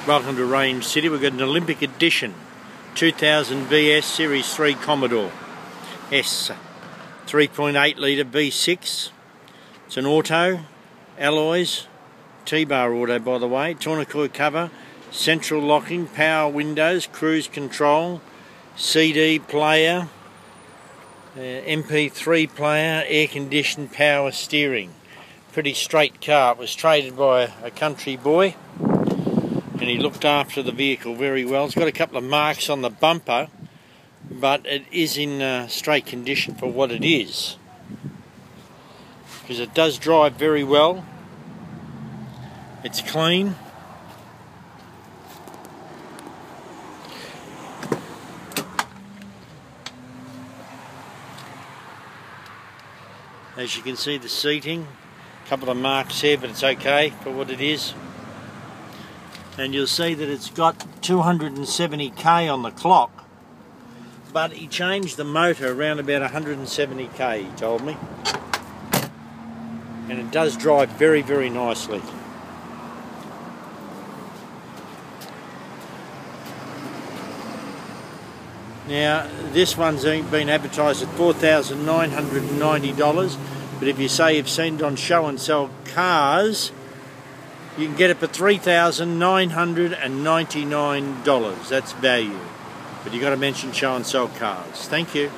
Welcome to Range City. We've got an Olympic Edition 2000 VS Series 3 Commodore S 3.8 litre V6. It's an auto, alloys, T-bar auto by the way, tourniquet cover, central locking, power windows, cruise control, CD player, MP3 player, air conditioned power steering. Pretty straight car. It was traded by a country boy and he looked after the vehicle very well. It's got a couple of marks on the bumper, but it is in straight condition for what it is, because it does drive very well. It's clean. As you can see, the seating, a couple of marks here, but it's okay for what it is. And you'll see that it's got 270k on the clock, but he changed the motor around about 170k, he told me. And it does drive very, very nicely. Now, this one's been advertised at $4,990, but if you say you've seen it on Show and Sell Cars, you can get it for $3,999. That's value. But you've got to mention Show and Sell Cars. Thank you.